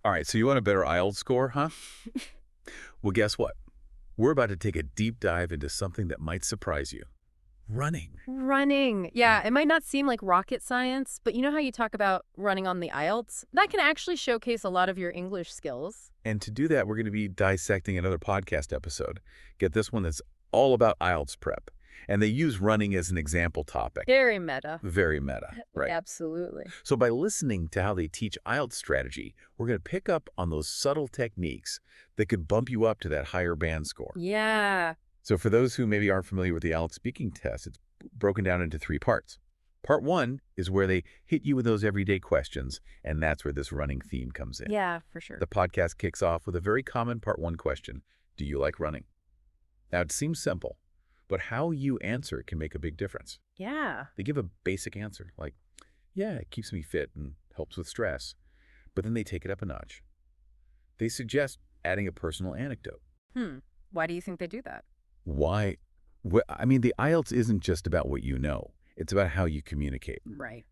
All right, so you want a better IELTS score, huh? Well, guess what? We're about to take a deep dive into something that might surprise you. Running. Running. Yeah, it might not seem like rocket science, but you know how you talk about running on the IELTS? That can actually showcase a lot of your English skills. And to do that, we're going to be dissecting another podcast episode. Get this one that's all about IELTS prep. And they use running as an example topic. Very meta. Very meta, right? Absolutely. So by listening to how they teach IELTS strategy, we're going to pick up on those subtle techniques that could bump you up to that higher band score. Yeah. So for those who maybe aren't familiar with the IELTS speaking test, it's broken down into 3 parts. Part 1 is where they hit you with those everyday questions, and that's where this running theme comes in. Yeah, for sure. The podcast kicks off with a very common Part 1 question. Do you like running? Now, it seems simple, but how you answer can make a big difference. Yeah. They give a basic answer, like, yeah, it keeps me fit and helps with stress. But then they take it up a notch. They suggest adding a personal anecdote. Why do you think they do that? Why? I mean, the IELTS isn't just about what you know. It's about how you communicate. Right.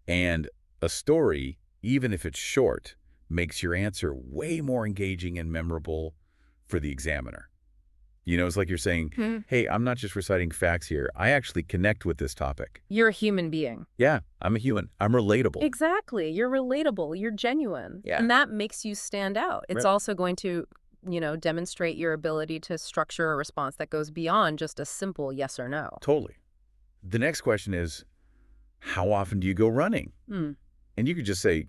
And a story, even if it's short, makes your answer way more engaging and memorable for the examiner. You know, it's like you're saying, hey, I'm not just reciting facts here. I actually connect with this topic. You're a human being. Yeah, I'm a human. I'm relatable. Exactly. You're relatable. You're genuine. Yeah. And that makes you stand out. It's Right. also going to, demonstrate your ability to structure a response that goes beyond just a simple yes or no. Totally. The next question is, how often do you go running? And you could just say,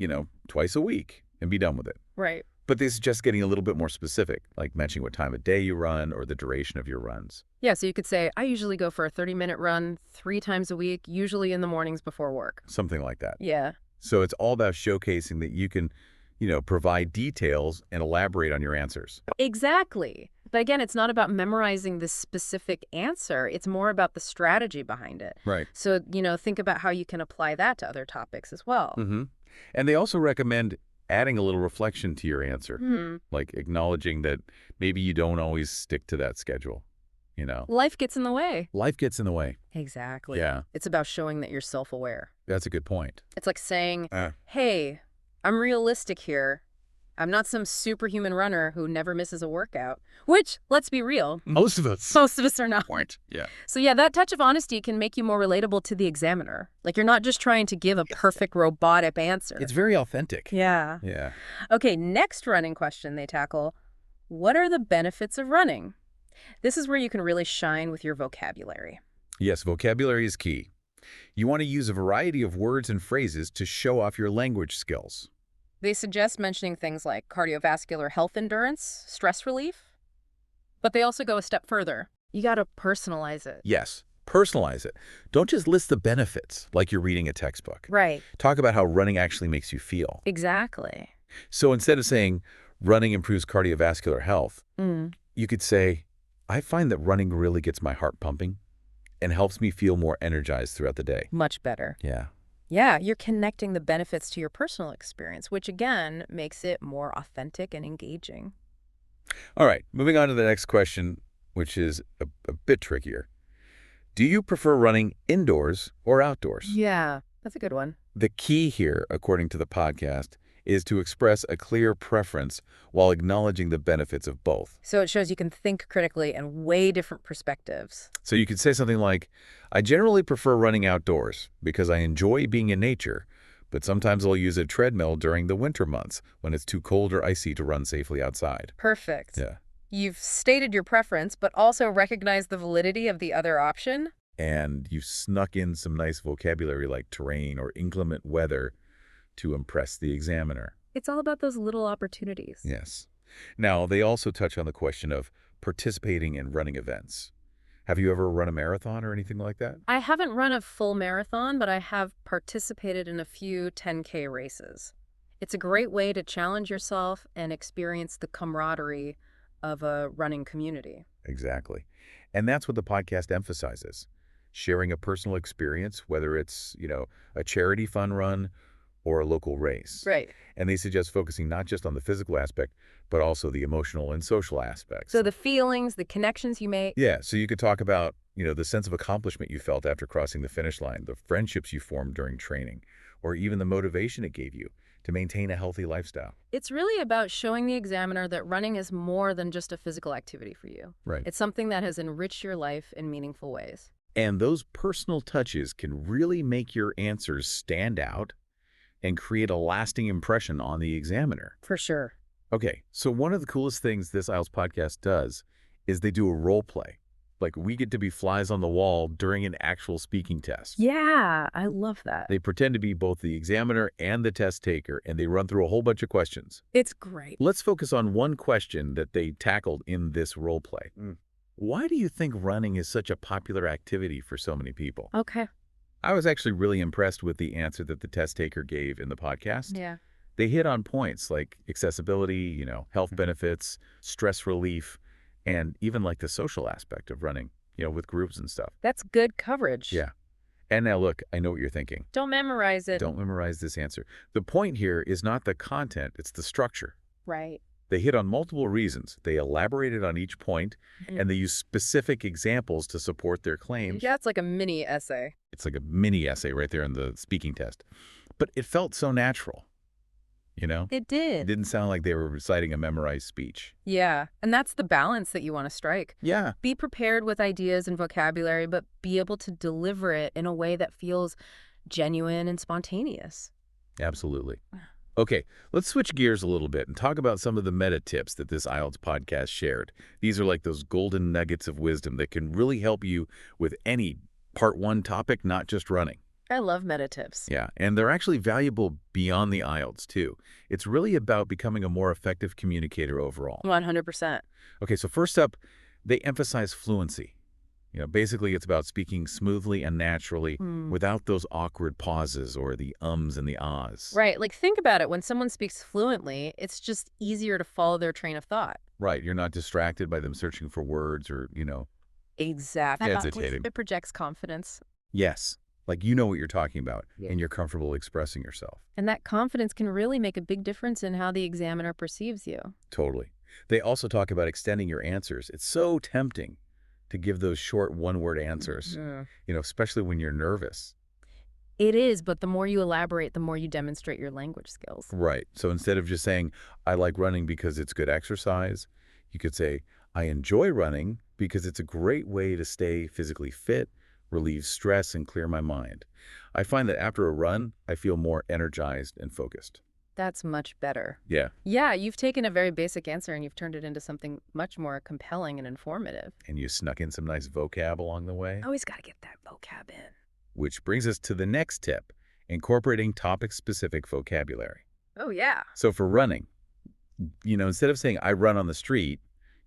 twice a week and be done with it. Right. But this is just getting a little bit more specific, like mentioning what time of day you run or the duration of your runs. Yeah, so you could say, I usually go for a 30-minute run 3 times a week, usually in the mornings before work. Something like that. Yeah. So it's all about showcasing that you can, provide details and elaborate on your answers. Exactly. But again, it's not about memorizing the specific answer. It's more about the strategy behind it. Right. So, think about how you can apply that to other topics as well. And they also recommend adding a little reflection to your answer, like acknowledging that maybe you don't always stick to that schedule, Life gets in the way. Life gets in the way. Exactly. Yeah, It's about showing that you're self-aware. that's a good point. It's like saying, hey, I'm realistic here. I'm not some superhuman runner who never misses a workout. Which, let's be real, Most of us most of us are not. aren't. Yeah. So yeah, that touch of honesty can make you more relatable to the examiner. Like you're not just trying to give a perfect robotic answer. It's very authentic. Yeah. Yeah. Okay, next running question they tackle. What are the benefits of running? This is where you can really shine with your vocabulary. Yes, vocabulary is key. You want to use a variety of words and phrases to show off your language skills. They suggest mentioning things like cardiovascular health endurance, stress relief, but they also go a step further. You got to personalize it. Yes, personalize it. Don't just list the benefits like you're reading a textbook. Right. Talk about how running actually makes you feel. Exactly. So instead of saying running improves cardiovascular health, you could say, I find that running really gets my heart pumping and helps me feel more energized throughout the day. Much better. Yeah. Yeah, you're connecting the benefits to your personal experience, which again makes it more authentic and engaging. All right, moving on to the next question, which is a bit trickier. Do you prefer running indoors or outdoors? Yeah, that's a good one. The key here, according to the podcast, is to express a clear preference while acknowledging the benefits of both. So it shows you can think critically and weigh different perspectives. So you could say something like, I generally prefer running outdoors because I enjoy being in nature, but sometimes I'll use a treadmill during the winter months when it's too cold or icy to run safely outside. Perfect. Yeah. You've stated your preference, but also recognized the validity of the other option. And you snuck in some nice vocabulary like terrain or inclement weather to impress the examiner. It's all about those little opportunities. Yes. Now, they also touch on the question of participating in running events. Have you ever run a marathon or anything like that? I haven't run a full marathon, but I have participated in a few 10K races. It's a great way to challenge yourself and experience the camaraderie of a running community. Exactly. And that's what the podcast emphasizes. Sharing a personal experience, whether it's, a charity fun run or a local race. Right. And they suggest focusing not just on the physical aspect, but also the emotional and social aspects. So the feelings, the connections you make. Yeah, so you could talk about, the sense of accomplishment you felt after crossing the finish line, the friendships you formed during training, or even the motivation it gave you to maintain a healthy lifestyle. It's really about showing the examiner that running is more than just a physical activity for you. Right. It's something that has enriched your life in meaningful ways. And those personal touches can really make your answers stand out and create a lasting impression on the examiner. For sure. Okay, so one of the coolest things this IELTS podcast does is they do a role play. Like, we get to be flies on the wall during an actual speaking test. Yeah, I love that. They pretend to be both the examiner and the test taker, and they run through a whole bunch of questions. It's great. Let's focus on one question that they tackled in this role play. Why do you think running is such a popular activity for so many people? Okay. I was actually really impressed with the answer that the test taker gave in the podcast. Yeah. They hit on points like accessibility, health benefits, stress relief, and even like the social aspect of running, with groups and stuff. That's good coverage. Yeah. And now look, I know what you're thinking. Don't memorize it. Don't memorize this answer. The point here is not the content, it's the structure. Right. They hit on multiple reasons. They elaborated on each point, and they use specific examples to support their claims. Yeah, it's like a mini essay. It's like a mini essay right there in the speaking test. But it felt so natural, It It did. didn't sound like they were reciting a memorized speech. Yeah, and that's the balance that you want to strike. Yeah. Be prepared with ideas and vocabulary, but be able to deliver it in a way that feels genuine and spontaneous. Absolutely. Okay, let's switch gears a little bit and talk about some of the meta tips that this IELTS podcast shared. These are like those golden nuggets of wisdom that can really help you with any Part 1 topic, not just running. I love meta tips. Yeah, and they're actually valuable beyond the IELTS, too. It's really about becoming a more effective communicator overall. 100%. Okay, so first up, they emphasize fluency. Basically, it's about speaking smoothly and naturally without those awkward pauses or the ums and the ahs. Right, like think about it. When someone speaks fluently, it's just easier to follow their train of thought. Right, you're not distracted by them searching for words or, Exactly. hesitating. It projects confidence. Yes, like you know what you're talking about, Yeah. and you're comfortable expressing yourself. And that confidence can really make a big difference in how the examiner perceives you. Totally. They also talk about extending your answers. It's so tempting to give those short one-word answers, especially when you're nervous. It is, but the more you elaborate, the more you demonstrate your language skills. Right. So instead of just saying, I like running because it's good exercise, you could say, I enjoy running because it's a great way to stay physically fit, relieve stress, and clear my mind. I find that after a run, I feel more energized and focused. That's much better. Yeah. Yeah, you've taken a very basic answer and you've turned it into something much more compelling and informative. And you snuck in some nice vocab along the way. Always got to get that vocab in. Which brings us to the next tip, incorporating topic-specific vocabulary. Oh, yeah. So for running, instead of saying I run on the street,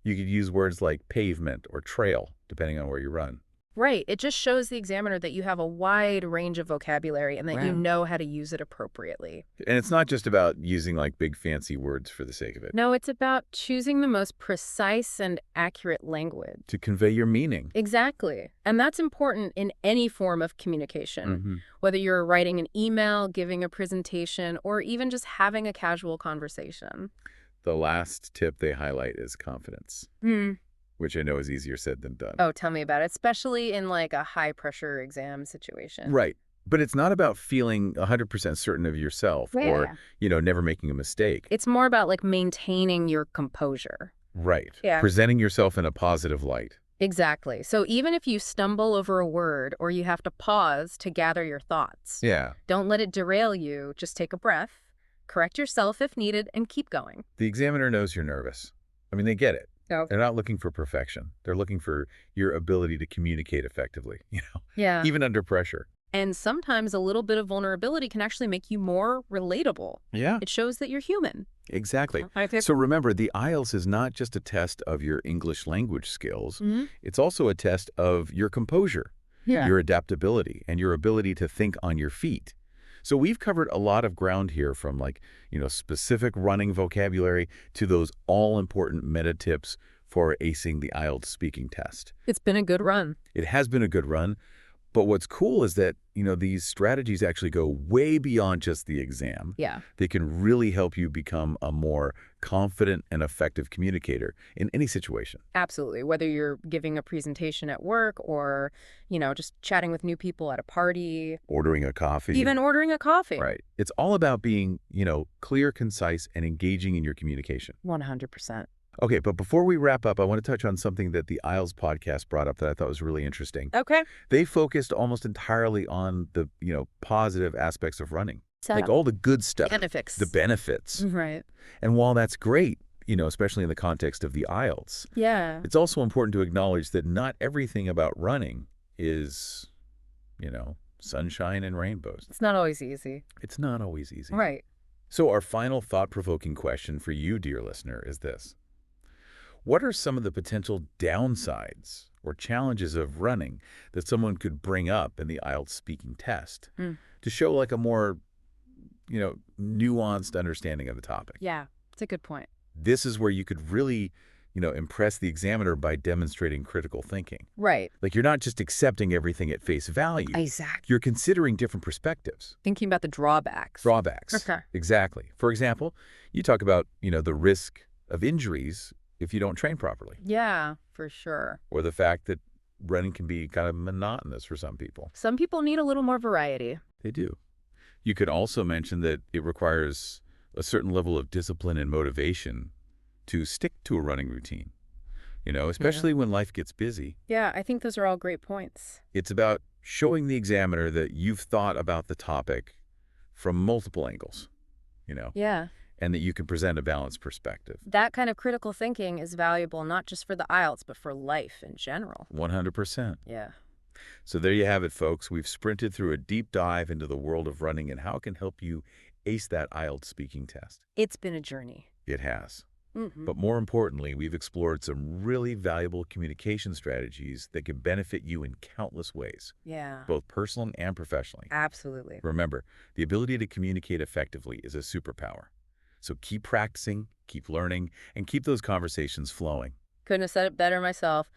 you could use words like pavement or trail, depending on where you run. Right. It just shows the examiner that you have a wide range of vocabulary and that you Wow. know how to use it appropriately. And it's not just about using like big fancy words for the sake of it. No, it's about choosing the most precise and accurate language. To convey your meaning. Exactly. And that's important in any form of communication, whether you're writing an email, giving a presentation, or even just having a casual conversation. The last tip they highlight is confidence, which I know is easier said than done. Oh, tell me about it, especially in like a high pressure exam situation. Right. But it's not about feeling 100% certain of yourself or, never making a mistake. It's more about like maintaining your composure. Right. Yeah. Presenting yourself in a positive light. Exactly. So even if you stumble over a word or you have to pause to gather your thoughts, Yeah. don't let it derail you. Just take a breath, correct yourself if needed, and keep going. The examiner knows you're nervous. I mean, they get it. Oh. They're not looking for perfection. They're looking for your ability to communicate effectively, Yeah. even under pressure. And sometimes a little bit of vulnerability can actually make you more relatable. Yeah, It shows that you're human. exactly. So remember, the IELTS is not just a test of your English language skills. It's also a test of your composure, your adaptability, and your ability to think on your feet. So we've covered a lot of ground here from specific running vocabulary to those all-important meta tips for acing the IELTS speaking test. It's been a good run. It has been a good run, But what's cool is that, these strategies actually go way beyond just the exam. Yeah. They can really help you become a more confident and effective communicator in any situation. Absolutely. Whether you're giving a presentation at work or, just chatting with new people at a party, Ordering a coffee. even ordering a coffee. Right. It's all about being, clear, concise, and engaging in your communication. 100%. Okay, but before we wrap up, I want to touch on something that the IELTS podcast brought up that I thought was really interesting. Okay. They focused almost entirely on the, positive aspects of running. So, Like all the good stuff. benefits. The benefits. Right. And while that's great, especially in the context of the IELTS, Yeah. it's also important to acknowledge that not everything about running is, sunshine and rainbows. It's not always easy. It's not always easy. Right. So our final thought-provoking question for you, dear listener, is this. What are some of the potential downsides or challenges of running that someone could bring up in the IELTS speaking test to show like a more, nuanced understanding of the topic? Yeah. It's a good point. This is where you could really, impress the examiner by demonstrating critical thinking. Right. Like you're not just accepting everything at face value. Exactly. You're considering different perspectives. Thinking about the drawbacks. Drawbacks. Okay. Exactly. For example, you talk about, the risk of injuries if you don't train properly. Yeah, for sure. Or the fact that running can be kind of monotonous for some people. Some people need a little more variety. They do. You could also mention that it requires a certain level of discipline and motivation to stick to a running routine, especially when life gets busy. Yeah, I think those are all great points. It's about showing the examiner that you've thought about the topic from multiple angles, Yeah. and that you can present a balanced perspective. That kind of critical thinking is valuable not just for the IELTS, but for life in general. 100%. Yeah. So there you have it, folks. We've sprinted through a deep dive into the world of running and how it can help you ace that IELTS speaking test. It's been a journey. It has. Mm-hmm. But more importantly, we've explored some really valuable communication strategies that can benefit you in countless ways, Yeah. both personally and professionally. Absolutely. Remember, the ability to communicate effectively is a superpower. So keep practicing, keep learning, and keep those conversations flowing. Couldn't have said it better myself.